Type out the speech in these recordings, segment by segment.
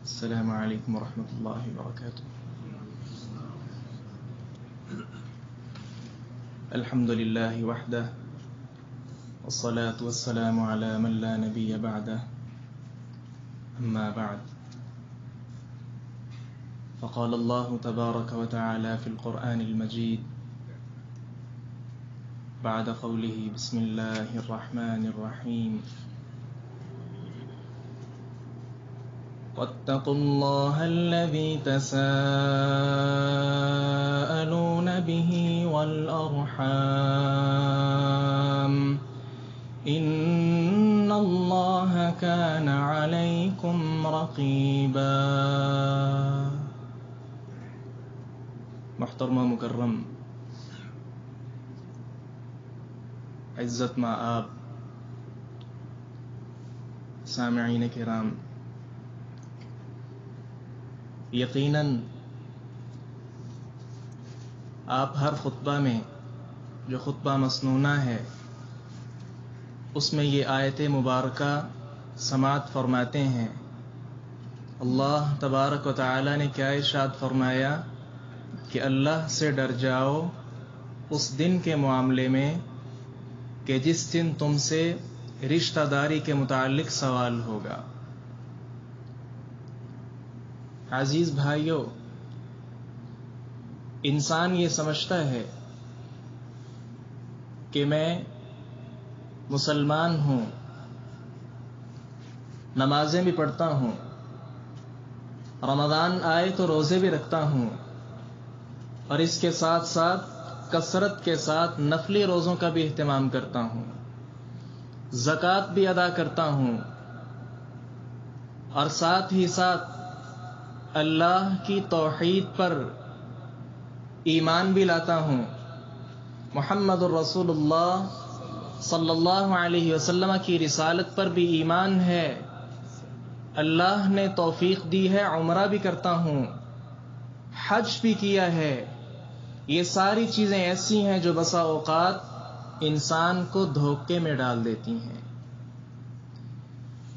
السلام عليكم ورحمة الله وبركاته. الحمد لله وحده والصلاة والسلام على من لا نبي بعده. أما بعد، فقال الله تبارك وتعالى في القرآن المجيد بعد قوله بسم الله الرحمن الرحيم: واتقوا الله الذي تساءلون به والأرحام إن الله كان عليكم رقيبا. محترم مکرم عزت مآب سامعین کرام، یقیناً آپ ہر خطبہ میں جو خطبہ مسنونہ ہے اس میں یہ آیت مبارکہ سماعت فرماتے ہیں. اللہ تبارک و تعالی نے کیا ارشاد فرمایا کہ اللہ سے ڈر جاؤ اس دن کے معاملے میں کہ جس دن تم سے رشتہ داری کے متعلق سوال ہوگا. عزیز بھائیو، انسان یہ سمجھتا ہے کہ میں مسلمان ہوں، نمازیں بھی پڑھتا ہوں، رمضان آئے تو روزے بھی رکھتا ہوں، اور اس کے ساتھ ساتھ کثرت کے ساتھ نفلی روزوں کا بھی اہتمام کرتا ہوں، زکوٰۃ بھی ادا کرتا ہوں، اور ساتھ ہی ساتھ اللہ کی توحید پر ایمان بھی لاتا ہوں، محمد الرسول اللہ صلی اللہ علیہ وسلم کی رسالت پر بھی ایمان ہے، اللہ نے توفیق دی ہے عمرہ بھی کرتا ہوں، حج بھی کیا ہے. یہ ساری چیزیں ایسی ہیں جو بسا اوقات انسان کو دھوکے میں ڈال دیتی ہیں.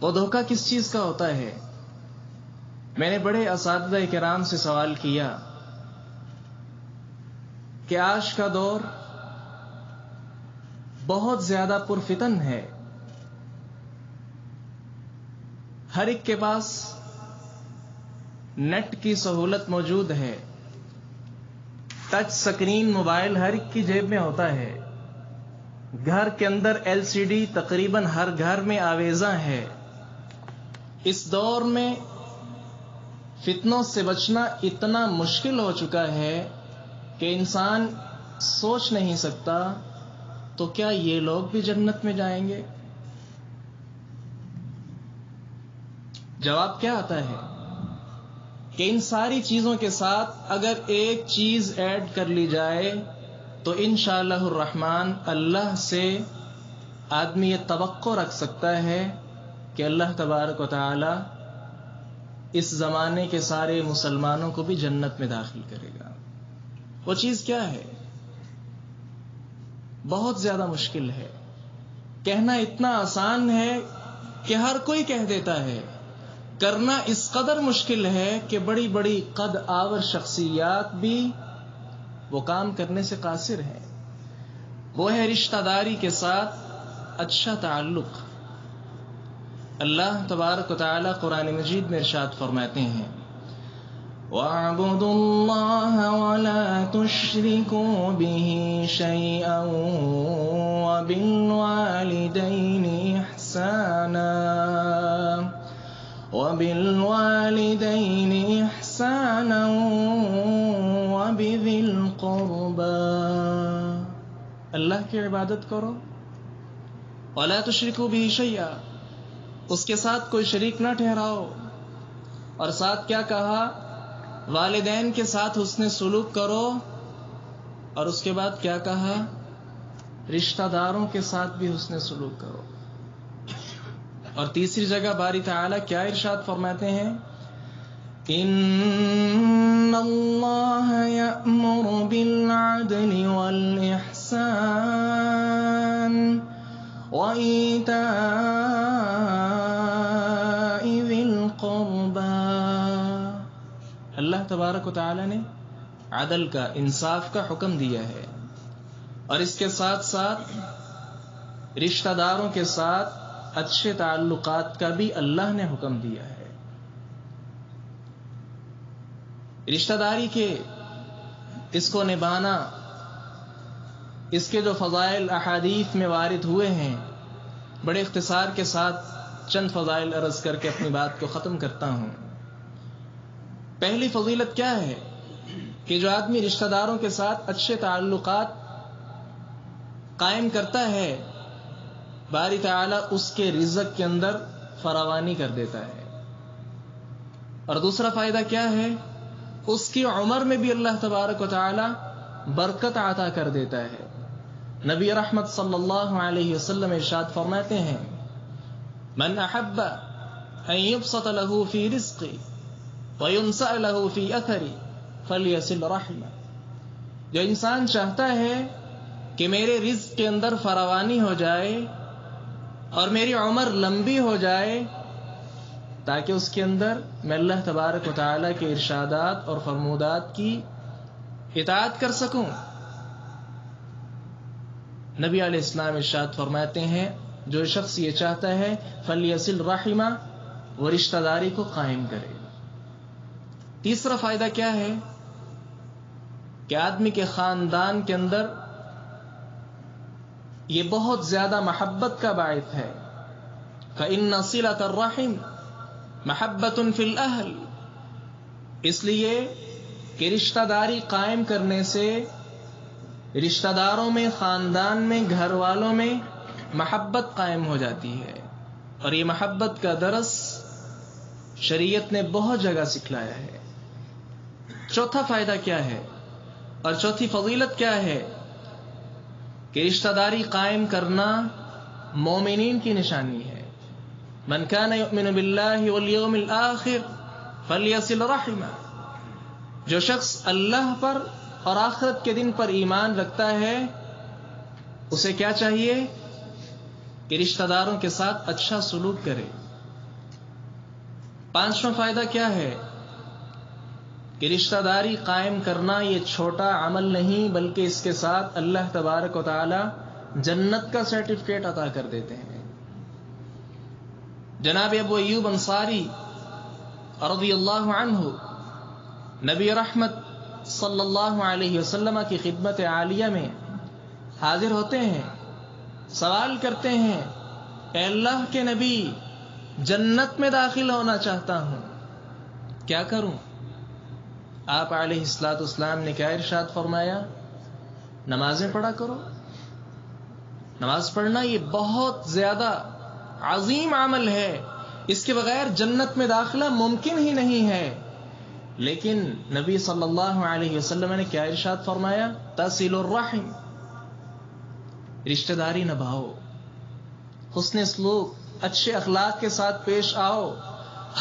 وہ دھوکہ کس چیز کا ہوتا ہے؟ میں نے بڑے اساتذہ کرام سے سوال کیا کہ آج کا دور بہت زیادہ پرفتن ہے، ہر ایک کے پاس نیٹ کی سہولت موجود ہے، ٹچ سکرین موبائل ہر ایک کی جیب میں ہوتا ہے، گھر کے اندر LCD تقریباً ہر گھر میں آویزاں ہے. اس دور میں فتنوں سے بچنا اتنا مشکل ہو چکا ہے کہ انسان سوچ نہیں سکتا تو کیا یہ لوگ بھی جنت میں جائیں گے؟ جواب کیا آتا ہے کہ ان ساری چیزوں کے ساتھ اگر ایک چیز ایڈ کر لی جائے تو انشاءاللہ الرحمن اللہ سے آدمی یہ توقع رکھ سکتا ہے کہ اللہ تبارک و تعالی اس زمانے کے سارے مسلمانوں کو بھی جنت میں داخل کرے گا. وہ چیز کیا ہے؟ بہت زیادہ مشکل ہے، کہنا اتنا آسان ہے کہ ہر کوئی کہہ دیتا ہے، کرنا اس قدر مشکل ہے کہ بڑی بڑی قد آور شخصیات بھی وہ کام کرنے سے قاصر ہیں. وہ ہے رشتہ داری کے ساتھ اچھا تعلق. اللہ تبارک و تعالی قرآن مجید میں ارشاد فرماتے ہیں: وَاعْبُدُوا اللَّهَ وَلَا تُشْرِكُوا بِهِ شَيْئًا وَبِالْوَالِدَيْنِ إِحْسَانًا وَبِذِي الْقُرْبَى. اللہ کی عبادت کرو، وَلَا تُشْرِكُوا بِهِ شَيْئًا، اس کے ساتھ کوئی شریک نہ ٹھہراؤ. اور ساتھ کیا کہا؟ والدین کے ساتھ حسن سلوک کرو. اور اس کے بعد کیا کہا؟ رشتہ داروں کے ساتھ بھی حسن سلوک کرو. اور تیسری جگہ باری تعالی کیا ارشاد فرماتے ہیں؟ ان اللہ یأمر بالعدل والإحسان وإيتاء ذي القربى تبارک و تعالی نے عدل کا، انصاف کا حکم دیا ہے، اور اس کے ساتھ ساتھ رشتہ داروں کے ساتھ اچھے تعلقات کا بھی اللہ نے حکم دیا ہے۔ رشتہ داری کے اس کو نبھانا، اس کے جو فضائل احادیث میں وارد ہوئے ہیں، بڑے اختصار کے ساتھ چند فضائل عرض کر کے اپنی بات کو ختم کرتا ہوں۔ پہلی فضیلت کیا ہے کہ جو آدمی رشتہ داروں کے ساتھ اچھے تعلقات قائم کرتا ہے، باری تعالیٰ اس کے رزق کے اندر فراوانی کر دیتا ہے۔ اور دوسرا فائدہ کیا ہے؟ اس کی عمر میں بھی اللہ تبارک و تعالی برکت عطا کر دیتا ہے۔ نبی رحمت صلی اللہ علیہ وسلم ارشاد فرماتے ہیں، من احب ان يبسط له في رزقه وينسأ له في اثره فليصل رحمه۔ جو انسان چاہتا ہے کہ میرے رزق کے اندر فراوانی ہو جائے اور میری عمر لمبی ہو جائے، تاکہ اس کے اندر میں اللہ تبارک و تعالیٰ کے ارشادات اور فرمودات کی اطاعت کر سکوں، نبی علیہ السلام ارشاد فرماتے ہیں جو شخص یہ چاہتا ہے فلیصل رحمہ، وہ رشتہ داری کو قائم کرے۔ تیسرا فائدہ کیا ہے کہ آدمی کے خاندان کے اندر یہ بہت زیادہ محبت کا باعث ہے۔ فإن صلة الرحم محبة في الأهل، اس لیے کہ رشتہ داری قائم کرنے سے رشتہ داروں میں، خاندان میں، گھر والوں میں محبت قائم ہو جاتی ہے، اور یہ محبت کا درس شریعت نے بہت جگہ سکھلایا ہے۔ چوتھا فائدہ کیا ہے اور چوتھی فضیلت کیا ہے کہ رشتہ داری قائم کرنا مومنین کی نشانی ہے۔ من کان یؤمن باللہ والیوم الآخر فلیصل رحمہ، جو شخص اللہ پر اور آخرت کے دن پر ایمان رکھتا ہے، اسے کیا چاہیے کہ رشتہ داروں کے ساتھ اچھا سلوک کرے۔ پانچواں فائدہ کیا ہے کہ رشتہ داری قائم کرنا یہ چھوٹا عمل نہیں، بلکہ اس کے ساتھ اللہ تبارک و تعالی جنت کا سرٹیفکیٹ عطا کر دیتے ہیں۔ جناب ابو ایوب انصاری رضی اللہ عنہ نبی رحمت صلی اللہ علیہ وسلم کی خدمت عالیہ میں حاضر ہوتے ہیں، سوال کرتے ہیں، اے اللہ کے نبی، جنت میں داخل ہونا چاہتا ہوں، کیا کروں؟ آپ علیہ الصلوۃ والسلام نے کیا ارشاد فرمایا؟ نمازیں پڑھا کرو۔ نماز پڑھنا یہ بہت زیادہ عظیم عمل ہے، اس کے بغیر جنت میں داخلہ ممکن ہی نہیں ہے۔ لیکن نبی صلی اللہ علیہ وسلم نے کیا ارشاد فرمایا؟ تصل الرحم، رشتہ داری نبھاؤ، حسن سلوک، اچھے اخلاق کے ساتھ پیش آؤ۔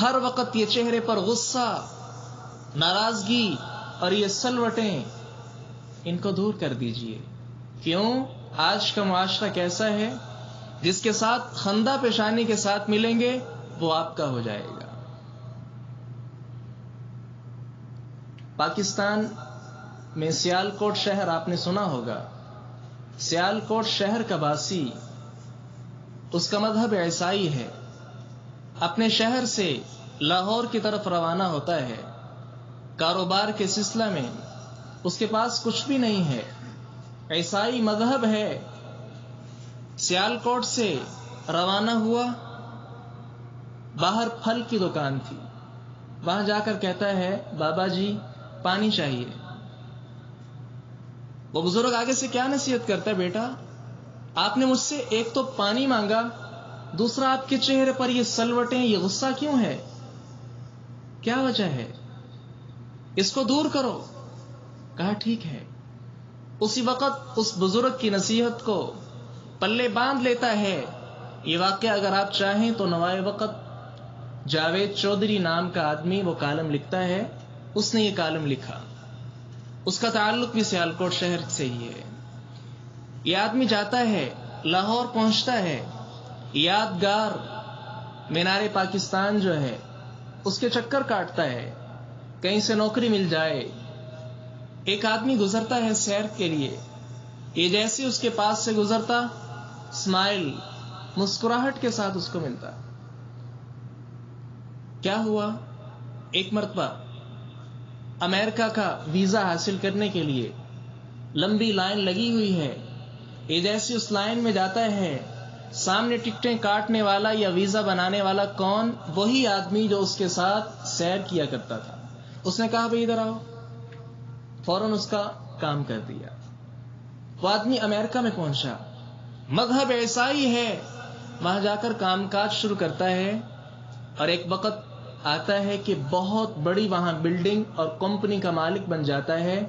ہر وقت یہ چہرے پر غصہ، ناراضگی اور یہ سلوٹیں، ان کو دور کر دیجئے۔ کیوں؟ آج کا معاشرہ کیسا ہے؟ جس کے ساتھ خندہ پیشانی کے ساتھ ملیں گے وہ آپ کا ہو جائے گا۔ پاکستان میں سیالکوٹ شہر آپ نے سنا ہوگا۔ سیالکوٹ شہر کا باسی، اس کا مذہب عیسائی ہے، اپنے شہر سے لاہور کی طرف روانہ ہوتا ہے، کاروبار کے سلسلہ میں اس کے پاس کچھ بھی نہیں ہے، عیسائی مذہب ہے۔ سیالکوٹ سے روانہ ہوا، باہر پھل کی دکان تھی، وہاں جا کر کہتا ہے بابا جی پانی چاہیے۔ وہ بزرگ آگے سے کیا نصیحت کرتا ہے، بیٹا آپ نے مجھ سے ایک تو پانی مانگا، دوسرا آپ کے چہرے پر یہ سلوٹیں، یہ غصہ کیوں ہے؟ کیا وجہ ہے؟ اس کو دور کرو۔ کہا ٹھیک ہے۔ اسی وقت اس بزرگ کی نصیحت کو پلے باندھ لیتا ہے۔ یہ واقعہ اگر آپ چاہیں تو نوائے وقت جاوید چودھری نام کا آدمی وہ کالم لکھتا ہے، اس نے یہ کالم لکھا، اس کا تعلق بھی سیالکوٹ شہر سے ہی ہے۔ یہ آدمی جاتا ہے، لاہور پہنچتا ہے، یادگار مینار پاکستان جو ہے اس کے چکر کاٹتا ہے، کہیں سے نوکری مل جائے. ایک آدمی گزرتا ہے سیر کے لیے، یہ جیسے اس کے پاس سے گزرتا، اسمائل، مسکراہٹ کے ساتھ اس کو ملتا. کیا ہوا؟ ایک مرتبہ امریکہ کا ویزا حاصل کرنے کے لیے لمبی لائن لگی ہوئی ہے. یہ جیسے اس لائن میں جاتا ہے، سامنے ٹکٹیں کاٹنے والا یا ویزا بنانے والا کون؟ وہی آدمی جو اس کے ساتھ سیر کیا کرتا تھا. اس نے کہا بھائی ادھر آؤ، فوراً اس کا کام کر دیا. وہ آدمی امریکہ میں پہنچا، مذہب عیسائی ہے، وہاں جا کر کام کاج شروع کرتا ہے. اور ایک وقت آتا ہے کہ بہت بڑی وہاں بلڈنگ اور کمپنی کا مالک بن جاتا ہے.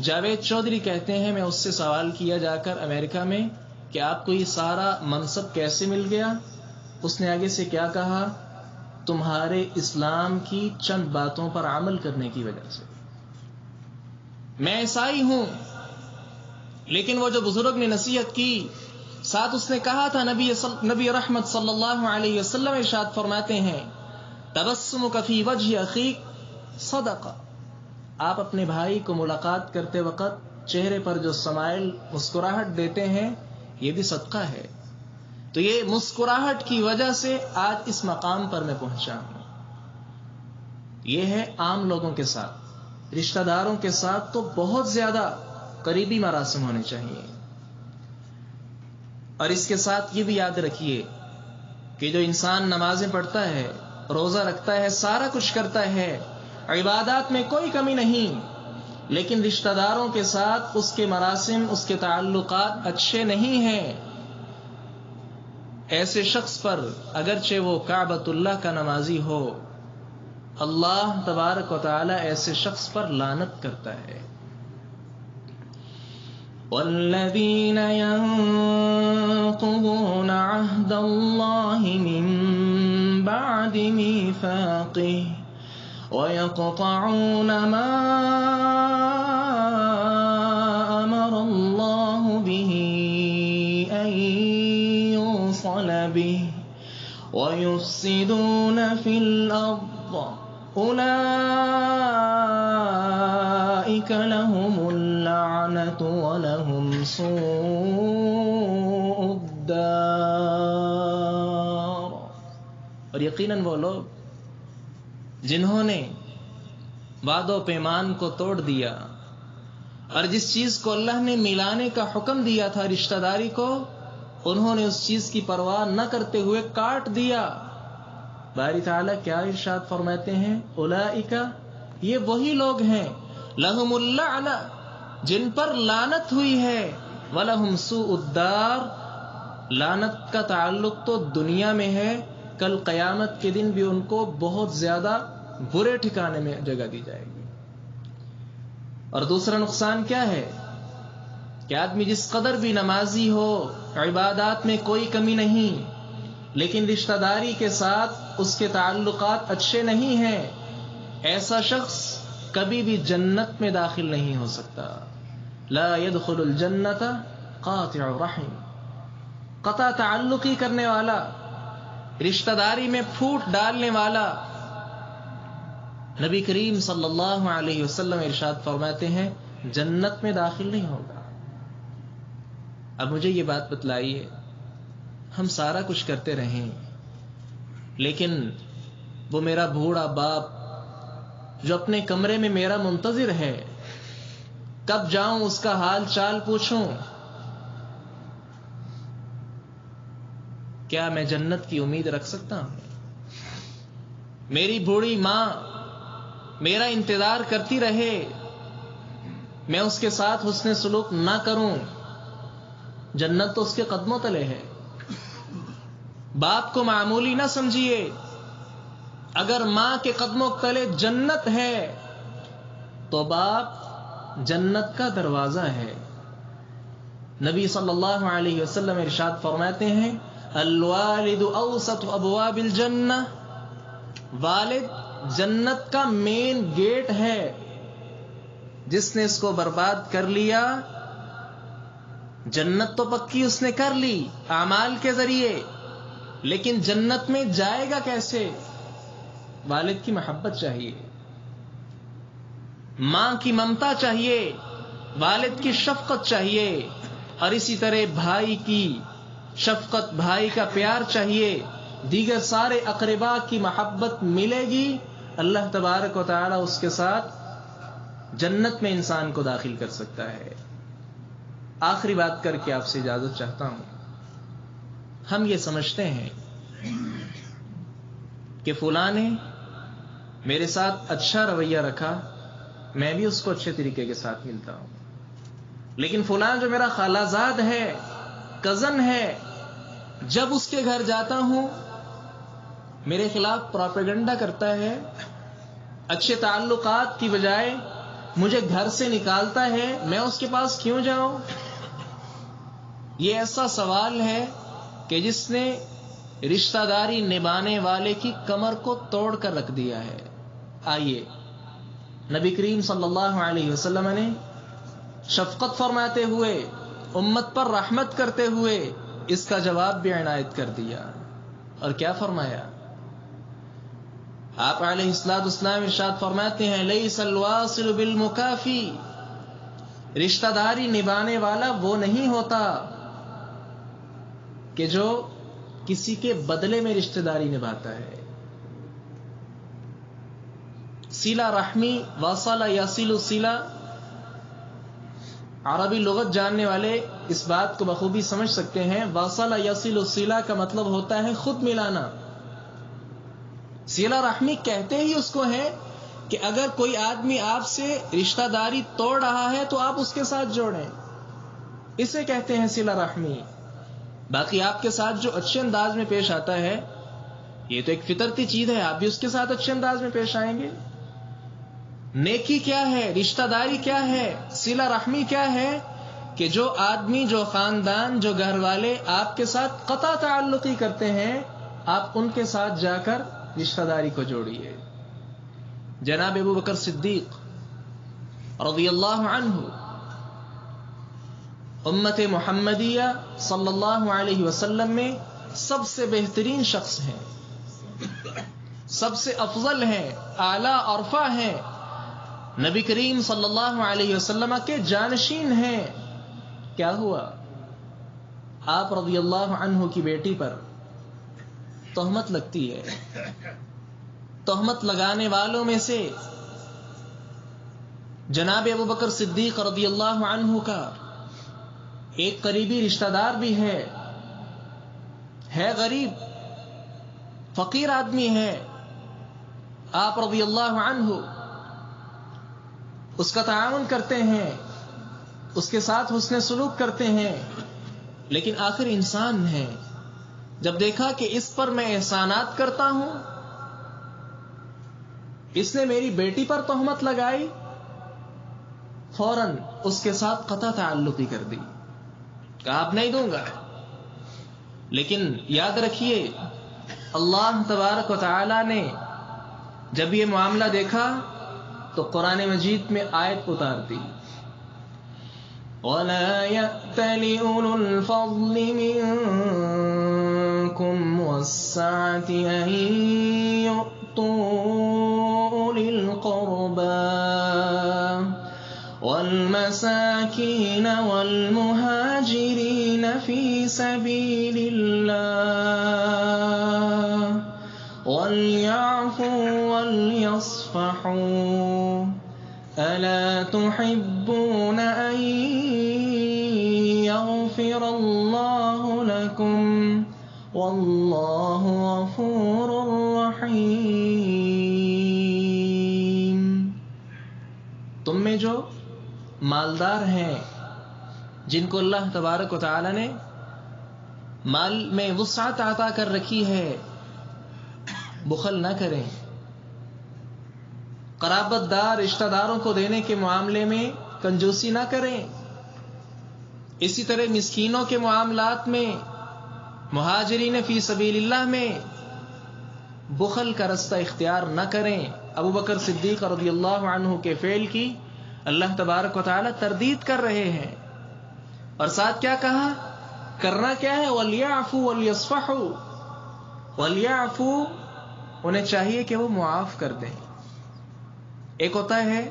جاوید چودھری کہتے ہیں میں اس سے سوال کیا جا کر امریکہ میں کہ آپ کو یہ سارا منصب کیسے مل گیا؟ اس نے آگے سے کیا کہا؟ تمہارے اسلام کی چند باتوں پر عمل کرنے کی وجہ سے. میں عیسائی ہوں، لیکن وہ جو بزرگ نے نصیحت کی، ساتھ اس نے کہا تھا، نبی رحمت صلی اللہ علیہ وسلم ارشاد فرماتے ہیں تبسمک فی وجہ اخیک صدقہ. آپ اپنے بھائی کو ملاقات کرتے وقت چہرے پر جو سمائل، مسکراہٹ دیتے ہیں، یہ بھی صدقہ ہے. تو یہ مسکراہٹ کی وجہ سے آج اس مقام پر میں پہنچا ہوں. یہ ہے عام لوگوں کے ساتھ. رشتہ داروں کے ساتھ تو بہت زیادہ قریبی مراسم ہونے چاہیے. اور اس کے ساتھ یہ بھی یاد رکھیے کہ جو انسان نمازیں پڑھتا ہے، روزہ رکھتا ہے، سارا کچھ کرتا ہے، عبادات میں کوئی کمی نہیں، لیکن رشتہ داروں کے ساتھ اس کے مراسم، اس کے تعلقات اچھے نہیں ہیں، ایسے شخص پر اگرچہ وہ کعبۃ اللہ کا نمازی ہو، اللہ تبارک و تعالی ایسے شخص پر لعنت کرتا ہے. والذین ينقضون عہد اللہ من بعد میثاقہ ويقطعون ما امر اللہ به ان يوصل به ويفسدون في الارض اولئک لهم اللعنۃ ولهم سوء الدار. اور یقیناً وہ لوگ جنہوں نے وعد و پیمان کو توڑ دیا اور جس چیز کو اللہ نے ملانے کا حکم دیا تھا رشتہ داری کو، انہوں نے اس چیز کی پرواہ نہ کرتے ہوئے کاٹ دیا. باری تعالیٰ کیا ارشاد فرماتے ہیں؟ اولئک، یہ وہی لوگ ہیں، لہم اللعنہ، جن پر لعنت ہوئی ہے، ولہم سوء الدار، لعنت کا تعلق تو دنیا میں ہے، کل قیامت کے دن بھی ان کو بہت زیادہ برے ٹھکانے میں جگہ دی جائے گی. اور دوسرا نقصان کیا ہے کہ آدمی جس قدر بھی نمازی ہو، عبادات میں کوئی کمی نہیں، لیکن رشتہ داری کے ساتھ اس کے تعلقات اچھے نہیں ہیں، ایسا شخص کبھی بھی جنت میں داخل نہیں ہو سکتا. لا يدخل الجنت قاطع رحم، قطع تعلقی کرنے والا، رشتہ داری میں پھوٹ ڈالنے والا. نبی کریم صلی اللہ علیہ وسلم ارشاد فرماتے ہیں جنت میں داخل نہیں ہوگا. اب مجھے یہ بات بتلائیے، ہم سارا کچھ کرتے رہیں، لیکن وہ میرا بوڑھا باپ جو اپنے کمرے میں میرا منتظر ہے، کب جاؤں اس کا حال چال پوچھوں، کیا میں جنت کی امید رکھ سکتا ہوں؟ میری بوڑھی ماں میرا انتظار کرتی رہے، میں اس کے ساتھ حسن سلوک نہ کروں، جنت تو اس کے قدموں تلے ہے. باپ کو معمولی نہ سمجھیے، اگر ماں کے قدموں تلے جنت ہے تو باپ جنت کا دروازہ ہے. نبی صلی اللہ علیہ وسلم ارشاد فرماتے ہیں الوالد اوسط ابواب الجنہ، والد جنت کا مین گیٹ ہے. جس نے اس کو برباد کر لیا، جنت تو پکی اس نے کر لی اعمال کے ذریعے، لیکن جنت میں جائے گا کیسے؟ والد کی محبت چاہیے. ماں کی ممتا چاہیے، والد کی شفقت چاہیے، اور اسی طرح بھائی کی شفقت، بھائی کا پیار چاہیے، دیگر سارے اقربا کی محبت ملے گی، اللہ تبارک و تعالی اس کے ساتھ جنت میں انسان کو داخل کر سکتا ہے۔ آخری بات کر کے آپ سے اجازت چاہتا ہوں۔ ہم یہ سمجھتے ہیں کہ فلاں نے میرے ساتھ اچھا رویہ رکھا، میں بھی اس کو اچھے طریقے کے ساتھ ملتا ہوں، لیکن فلاں جو میرا خالہ زاد ہے، کزن ہے، جب اس کے گھر جاتا ہوں میرے خلاف پروپیگنڈا کرتا ہے، اچھے تعلقات کی بجائے مجھے گھر سے نکالتا ہے، میں اس کے پاس کیوں جاؤں؟ یہ ایسا سوال ہے کہ جس نے رشتہ داری نبھانے والے کی کمر کو توڑ کر رکھ دیا ہے۔ آئیے نبی کریم صلی اللہ علیہ وسلم نے شفقت فرماتے ہوئے، امت پر رحمت کرتے ہوئے اس کا جواب بھی عنایت کر دیا، اور کیا فرمایا؟ آپ علیہ السلام ارشاد فرماتے ہیں لیس الواصل بالمکافی، رشتہ داری نبھانے والا وہ نہیں ہوتا کہ جو کسی کے بدلے میں رشتہ داری نبھاتا ہے۔ صلہ رحمی، وصل یصل صلہ، عربی لغت جاننے والے اس بات کو بخوبی سمجھ سکتے ہیں۔ وصل یصل صلہ کا مطلب ہوتا ہے خود ملانا۔ صلہ رحمی کہتے ہی اس کو ہے کہ اگر کوئی آدمی آپ سے رشتہ داری توڑ رہا ہے تو آپ اس کے ساتھ جوڑیں، اسے کہتے ہیں صلہ رحمی۔ باقی آپ کے ساتھ جو اچھے انداز میں پیش آتا ہے یہ تو ایک فطرتی چیز ہے، آپ بھی اس کے ساتھ اچھے انداز میں پیش آئیں گے۔ نیکی کیا ہے؟ رشتہ داری کیا ہے؟ صلہ رحمی کیا ہے؟ کہ جو آدمی، جو خاندان، جو گھر والے آپ کے ساتھ قطع تعلقی کرتے ہیں، آپ ان کے ساتھ جا کر رشتہ داری کو جوڑیے۔ جناب ابو بکر صدیق رضی اللہ عنہ امت محمدیہ صلی اللہ علیہ وسلم میں سب سے بہترین شخص ہیں، سب سے افضل ہیں، اعلی عرفہ ہیں، نبی کریم صلی اللہ علیہ وسلم کے جانشین ہیں۔ کیا ہوا؟ آپ رضی اللہ عنہ کی بیٹی پر تہمت لگتی ہے۔ تہمت لگانے والوں میں سے جناب ابو بکر صدیق رضی اللہ عنہ کا ایک قریبی رشتہ دار بھی ہے غریب فقیر آدمی ہے۔ آپ رضی اللہ عنہ اس کا تعاون کرتے ہیں، اس کے ساتھ حسن سلوک کرتے ہیں، لیکن آخر انسان ہے۔ جب دیکھا کہ اس پر میں احسانات کرتا ہوں، اس نے میری بیٹی پر تہمت لگائی، فوراً اس کے ساتھ قطع تعلقی کر دی، کہا اب نہیں دوں گا۔ لیکن یاد رکھیے اللہ تبارک و تعالی نے جب یہ معاملہ دیکھا تو قرآن مجید میں آیت اتار دی، وَلَا يَأْتَلِ أُولُو الْفَضْلِ مِنكُمْ وَالسَّعَةِ أَن يُؤْتُوا أُولِي الْقُرْبَى وَالْمَسَاكِينَ وَالْمُهَاجِرِينَ فِي سَبِيلِ اللَّهِ وَلْيَعْفُوا وَلْيَصْفَحُوا أَلَا تُحِبُّونَ أَن يَغْفِرَ اللَّهُ لَكُمْ وَاللَّهُ غَفُورٌ رَحِيمٌ۔ تم میں جو مالدار ہیں، جن کو اللہ تبارک و تعالی نے مال میں وسعت عطا کر رکھی ہے، بخل نہ کریں، قرابت دار رشتہ داروں کو دینے کے معاملے میں کنجوسی نہ کریں، اسی طرح مسکینوں کے معاملات میں، مہاجرین فی سبیل اللہ میں بخل کا رستہ اختیار نہ کریں۔ ابو بکر صدیق رضی اللہ عنہ کے فعل کی اللہ تبارک و تعالی تردید کر رہے ہیں، اور ساتھ کیا کہا؟ کرنا کیا ہے؟ وَلْيَعْفُوا وَلْيَصْفَحُوا۔ وَلْيَعْفُوا، انہیں چاہیے کہ وہ معاف کر دیں۔ ایک ہوتا ہے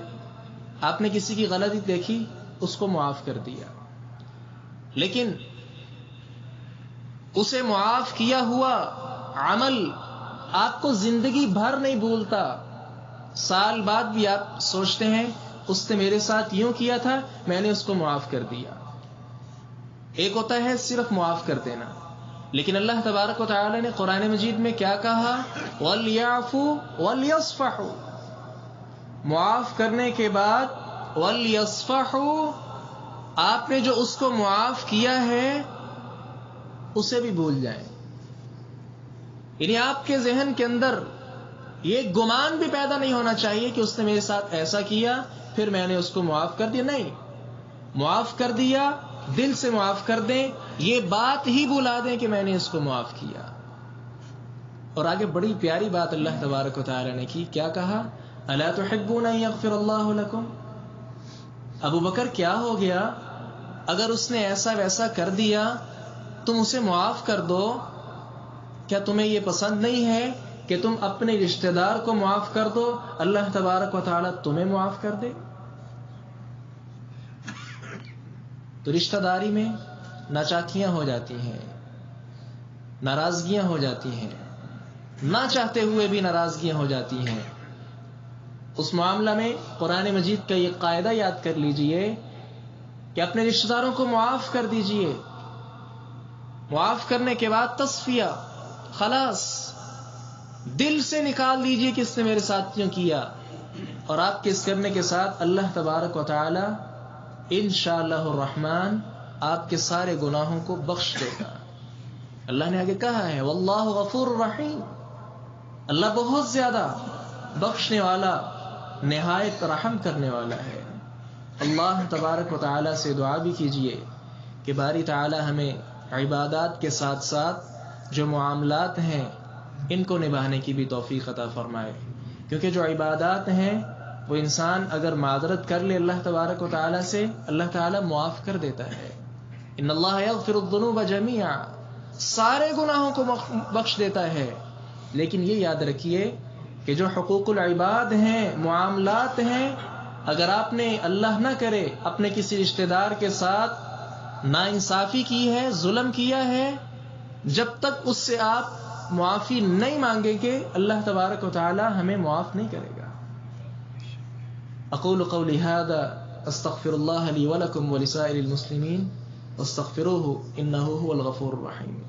آپ نے کسی کی غلطی دیکھی اس کو معاف کر دیا، لیکن اسے معاف کیا ہوا عمل آپ کو زندگی بھر نہیں بھولتا، سال بعد بھی آپ سوچتے ہیں اس نے میرے ساتھ یوں کیا تھا، میں نے اس کو معاف کر دیا۔ ایک ہوتا ہے صرف معاف کر دینا، لیکن اللہ تبارک و تعالی نے قرآن مجید میں کیا کہا؟ وَلْيَعْفُوا وَلْيَصْفَحُوا، معاف کرنے کے بعد وَلْيَصْفَحُوا، آپ نے جو اس کو معاف کیا ہے اسے بھی بھول جائیں۔ یعنی آپ کے ذہن کے اندر یہ گمان بھی پیدا نہیں ہونا چاہیے کہ اس نے میرے ساتھ ایسا کیا پھر میں نے اس کو معاف کر دیا، نہیں، معاف کر دیا، دل سے معاف کر دیں، یہ بات ہی بھلا دیں کہ میں نے اس کو معاف کیا۔ اور آگے بڑی پیاری بات اللہ تبارک و تعالی نے کی، کیا کہا؟ الا تحبون ان یغفر اللہ لکم، ابو بکر کیا ہو گیا اگر اس نے ایسا ویسا کر دیا تم اسے معاف کر دو، کیا تمہیں یہ پسند نہیں ہے کہ تم اپنے رشتہ دار کو معاف کر دو، اللہ تبارک و تعالی تمہیں معاف کر دے؟ تو رشتہ داری میں ناچاکیاں ہو جاتی ہیں، ناراضگیاں ہو جاتی ہیں، نہ چاہتے ہوئے بھی ناراضگیاں ہو جاتی ہیں۔ اس معاملہ میں قرآن مجید کا یہ قاعدہ یاد کر لیجئے کہ اپنے رشتہ داروں کو معاف کر دیجئے، معاف کرنے کے بعد تصفیہ، خلاص، دل سے نکال دیجئے کہ اس نے میرے ساتھ کیوں کیا، اور آپ کے اس کرنے کے ساتھ اللہ تبارک و تعالی انشاءاللہ الرحمن آپ کے سارے گناہوں کو بخش دے گا۔ اللہ نے آگے کہا ہے واللہ غفور رحیم، اللہ بہت زیادہ بخشنے والا، نہایت رحم کرنے والا ہے۔ اللہ تبارک و تعالی سے دعا بھی کیجئے کہ باری تعالی ہمیں عبادات کے ساتھ ساتھ جو معاملات ہیں ان کو نبھانے کی بھی توفیق عطا فرمائے، کیونکہ جو عبادات ہیں وہ انسان اگر معذرت کر لے اللہ تبارک و تعالی سے، اللہ تعالی معاف کر دیتا ہے۔ ان اللہ یغفر الذنوب جميعا، سارے گناہوں کو بخش دیتا ہے، لیکن یہ یاد رکھیے کہ جو حقوق العباد ہیں، معاملات ہیں، اگر آپ نے اللہ نہ کرے اپنے کسی رشتہ دار کے ساتھ ناانصافی کی ہے، ظلم کیا ہے، جب تک اس سے آپ معافی نہیں مانگیں گے اللہ تبارک و تعالی ہمیں معاف نہیں کرے گا۔ اقول قولی ھذا استغفر اللہ لی ولکم ولسائر المسلمین واستغفروہ انہ ھو الغفور الرحیم۔